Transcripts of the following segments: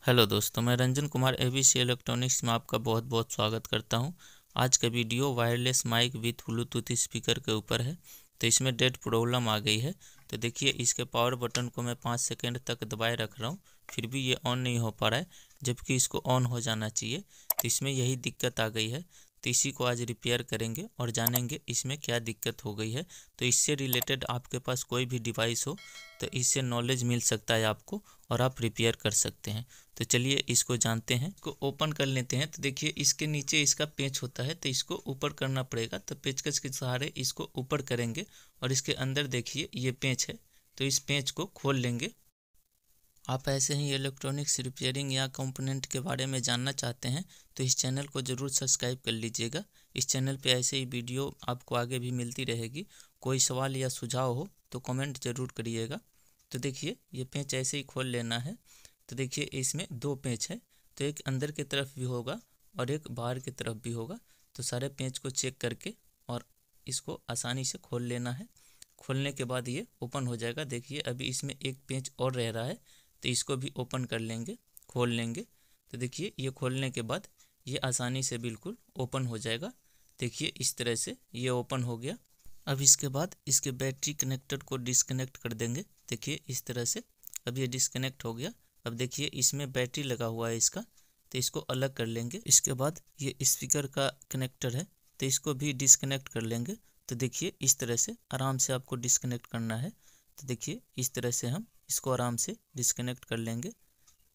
Hello दोस्तों, मैं Ranjan Kumar ABC electronics में आपका बहुत बहुत स्वागत करता हूं। आज का video wireless mic with Bluetooth speaker के ऊपर है। तो इसमें डेट प्रॉब्लम आ गई है। तो देखिए, इसके पावर बटन को मैं 5 सेकंड तक दबाए रख रहा हूं, फिर भी ये ऑन नहीं हो पा रहा है, जबकि इसको ऑन हो जाना चाहिए। तो इसमें यही दिक्कत आ गई है। तो इसी को आज रिपेयर करेंगे और जानेंगे इसमें क्या दिक्कत हो गई है। तो इससे रिलेटेड आपके पास कोई भी डिवाइस हो तो इससे नॉलेज मिल सकता है आपको और आप रिपेयर कर सकते हैं। तो चलिए इसको जानते हैं। इसको ओपन कर लेते हैं। तो देखिए, इसके नीचे इसका पेंच होता है, तो इसको ऊपर करना पड़ेगा। तो पेचकस के सहारे इसको ऊपर करेंगे और इसके अंदर देखिए ये पेंच है, तो इस पेंच को खोल लेंगे। आप ऐसे ही इलेक्ट्रॉनिक्स रिपेयरिंग या कंपोनेंट के बारे में जानना चाहते हैं तो इस चैनल को ज़रूर सब्सक्राइब कर लीजिएगा। इस चैनल पे ऐसे ही वीडियो आपको आगे भी मिलती रहेगी। कोई सवाल या सुझाव हो तो कमेंट ज़रूर करिएगा। तो देखिए, ये पेंच ऐसे ही खोल लेना है। तो देखिए, इसमें दो पेंच है, तो एक अंदर की तरफ भी होगा और एक बाहर की तरफ भी होगा। तो सारे पेंच को चेक करके और इसको आसानी से खोल लेना है। खोलने के बाद ये ओपन हो जाएगा। देखिए, अभी इसमें एक पेंच और रह रहा है, तो इसको भी ओपन कर लेंगे, खोल लेंगे। तो देखिए, ये खोलने के बाद ये आसानी से बिल्कुल ओपन हो जाएगा। देखिए, इस तरह से ये ओपन हो गया। अब इसके बाद इसके बैटरी कनेक्टर को डिस्कनेक्ट कर देंगे। देखिए, इस तरह से अब ये डिस्कनेक्ट हो गया। अब देखिए, इसमें बैटरी लगा हुआ है इसका, तो इसको अलग कर लेंगे। इसके बाद ये स्पीकर का कनेक्टर है, तो इसको भी डिस्कनेक्ट कर लेंगे। तो देखिए, इस तरह से आराम से आपको डिस्कनेक्ट करना है। तो देखिए, इस तरह से हम इसको आराम से डिस्कनेक्ट कर लेंगे।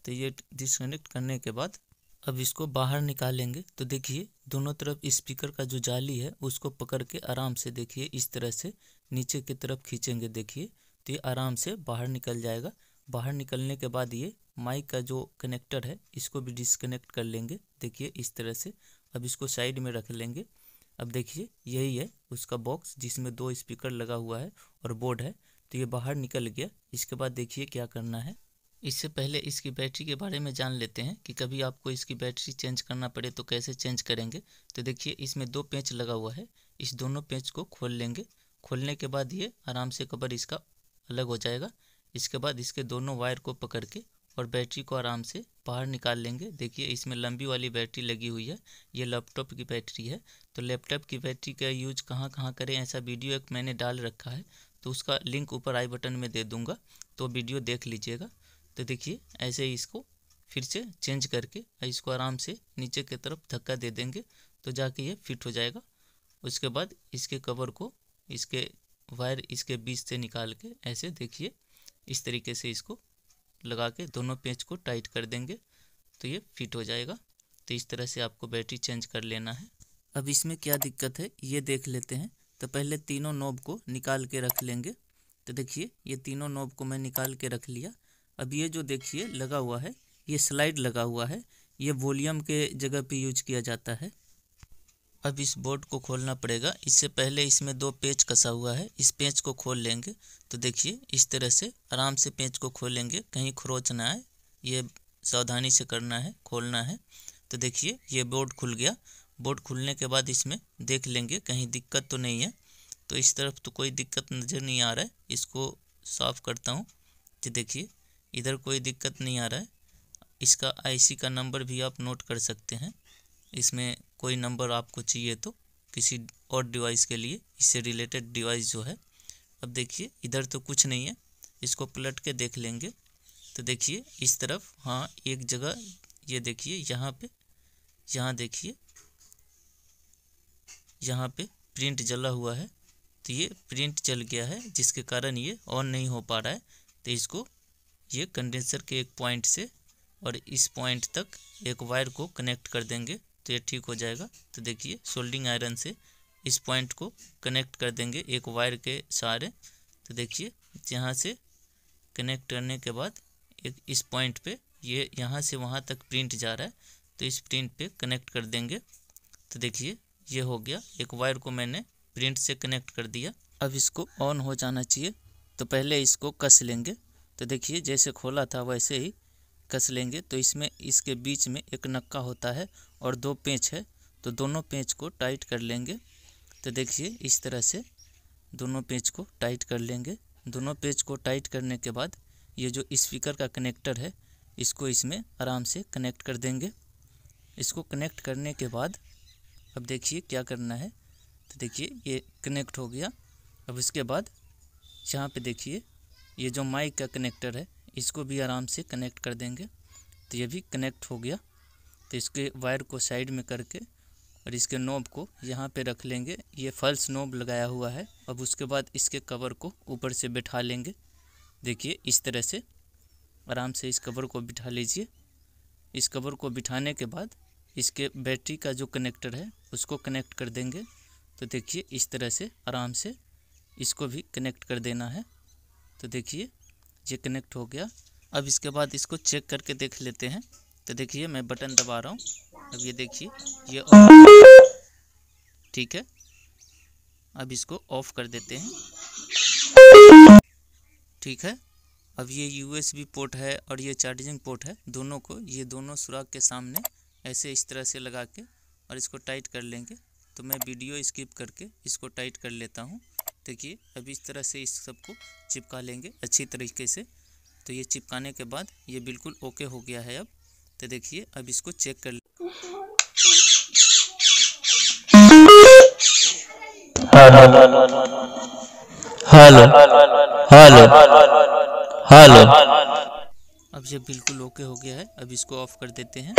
तो ये डिस्कनेक्ट करने के बाद अब इसको बाहर निकालेंगे। तो देखिए, दोनों तरफ स्पीकर का जो जाली है उसको पकड़ के आराम से देखिए इस तरह से नीचे की तरफ खींचेंगे। देखिए, तो ये आराम से बाहर निकल जाएगा। बाहर निकलने के बाद ये माइक का जो कनेक्टर है इसको भी डिस्कनेक्ट कर लेंगे। देखिए, इस तरह से अब इसको साइड में रख लेंगे। अब देखिए, यही है उसका बॉक्स जिसमें दो स्पीकर लगा हुआ है और बोर्ड है। तो ये बाहर निकल गया। इसके बाद देखिए क्या करना है। इससे पहले इसकी बैटरी के बारे में जान लेते हैं कि कभी आपको इसकी बैटरी चेंज करना पड़े तो कैसे चेंज करेंगे। तो देखिए, इसमें दो पेंच लगा हुआ है, इस दोनों पेंच को खोल लेंगे। खोलने के बाद ये आराम से कवर इसका अलग हो जाएगा। इसके बाद इसके दोनों वायर को पकड़ के और बैटरी को आराम से बाहर निकाल लेंगे। देखिए, इसमें लंबी वाली बैटरी लगी हुई है, ये लैपटॉप की बैटरी है। तो लैपटॉप की बैटरी का यूज कहाँ कहाँ करें, ऐसा वीडियो एक मैंने डाल रखा है, तो उसका लिंक ऊपर आई बटन में दे दूंगा, तो वीडियो देख लीजिएगा। तो देखिए, ऐसे ही इसको फिर से चेंज करके इसको आराम से नीचे की तरफ धक्का दे देंगे, तो जाके ये फिट हो जाएगा। उसके बाद इसके कवर को इसके वायर इसके बीच से निकाल के ऐसे देखिए इस तरीके से इसको लगा के दोनों पेंच को टाइट कर देंगे, तो ये फिट हो जाएगा। तो इस तरह से आपको बैटरी चेंज कर लेना है। अब इसमें क्या दिक्कत है ये देख लेते हैं। तो पहले तीनों नॉब को निकाल के रख लेंगे। तो देखिए, ये तीनों नॉब को मैं निकाल के रख लिया। अब ये जो देखिए लगा हुआ है, ये स्लाइड लगा हुआ है, ये वॉल्यूम के जगह पे यूज किया जाता है। अब इस बोर्ड को खोलना पड़ेगा। इससे पहले इसमें दो पेंच कसा हुआ है, इस पेंच को खोल लेंगे। तो देखिए, इस तरह से आराम से पेंच को खोलेंगे, कहीं खरोच ना आए, ये सावधानी से करना है, खोलना है। तो देखिए, ये बोर्ड खुल गया। बोर्ड खुलने के बाद इसमें देख लेंगे कहीं दिक्कत तो नहीं है। तो इस तरफ तो कोई दिक्कत नज़र नहीं आ रहा है, इसको साफ करता हूँ। तो देखिए, इधर कोई दिक्कत नहीं आ रहा है। इसका आईसी का नंबर भी आप नोट कर सकते हैं, इसमें कोई नंबर आपको चाहिए तो किसी और डिवाइस के लिए, इससे रिलेटेड डिवाइस जो है। अब देखिए, इधर तो कुछ नहीं है, इसको पलट के देख लेंगे। तो देखिए, इस तरफ हाँ एक जगह ये देखिए यहाँ पे, यहाँ देखिए यहाँ पे प्रिंट जला हुआ है। तो ये प्रिंट जल गया है, जिसके कारण ये ऑन नहीं हो पा रहा है। तो इसको ये कंडेंसर के एक पॉइंट से और इस पॉइंट तक एक वायर को कनेक्ट कर देंगे, तो ये ठीक हो जाएगा। तो देखिए, सोल्डिंग आयरन से इस पॉइंट को कनेक्ट कर देंगे एक वायर के सहारे। तो देखिए, यहाँ से कनेक्ट करने के बाद एक इस पॉइंट पे ये यहाँ से वहाँ तक प्रिंट जा रहा है, तो इस प्रिंट पे कनेक्ट कर देंगे। तो देखिए, ये हो गया, एक वायर को मैंने प्रिंट से कनेक्ट कर दिया। अब इसको ऑन हो जाना चाहिए, तो पहले इसको कस लेंगे। तो देखिए, जैसे खोला था वैसे ही कस लेंगे। तो इसमें इसके बीच में एक नक्का होता है और दो पेंच है, तो दोनों पेंच को टाइट कर लेंगे। तो देखिए, इस तरह से दोनों पेंच को टाइट कर लेंगे। दोनों पेंच को टाइट करने के बाद ये जो स्पीकर का कनेक्टर है इसको इसमें आराम से कनेक्ट कर देंगे। इसको कनेक्ट करने के बाद अब देखिए क्या करना है। तो देखिए ये कनेक्ट हो गया। अब इसके बाद यहाँ पे देखिए ये जो माइक का कनेक्टर है इसको भी आराम से कनेक्ट कर देंगे। तो ये भी कनेक्ट हो गया। तो इसके वायर को साइड में करके और इसके नॉब को यहाँ पे रख लेंगे। ये फॉल्स नॉब लगाया हुआ है। अब उसके बाद इसके कवर को ऊपर से बिठा लेंगे। देखिए इस तरह से आराम से इस कवर को बिठा लीजिए। इस कवर को बिठाने के बाद इसके बैटरी का जो कनेक्टर है उसको कनेक्ट कर देंगे। तो देखिए इस तरह से आराम से इसको भी कनेक्ट कर देना है। तो देखिए ये कनेक्ट हो गया। अब इसके बाद इसको चेक करके देख लेते हैं। तो देखिए मैं बटन दबा रहा हूँ। अब ये देखिए ये ठीक है। अब इसको ऑफ कर देते हैं। ठीक है। अब ये USB पोर्ट है और ये चार्जिंग पोर्ट है। दोनों को ये दोनों सुराख के सामने ऐसे इस तरह से लगा के और इसको टाइट कर लेंगे। तो मैं वीडियो स्किप करके इसको टाइट कर लेता हूँ। देखिए अब इस तरह से इस सबको चिपका लेंगे अच्छी तरीके से। तो ये चिपकाने के बाद ये बिल्कुल ओके हो गया है। अब तो देखिए अब इसको चेक कर हेलो। अब ये बिल्कुल ओके हो गया है। अब इसको ऑफ कर देते हैं।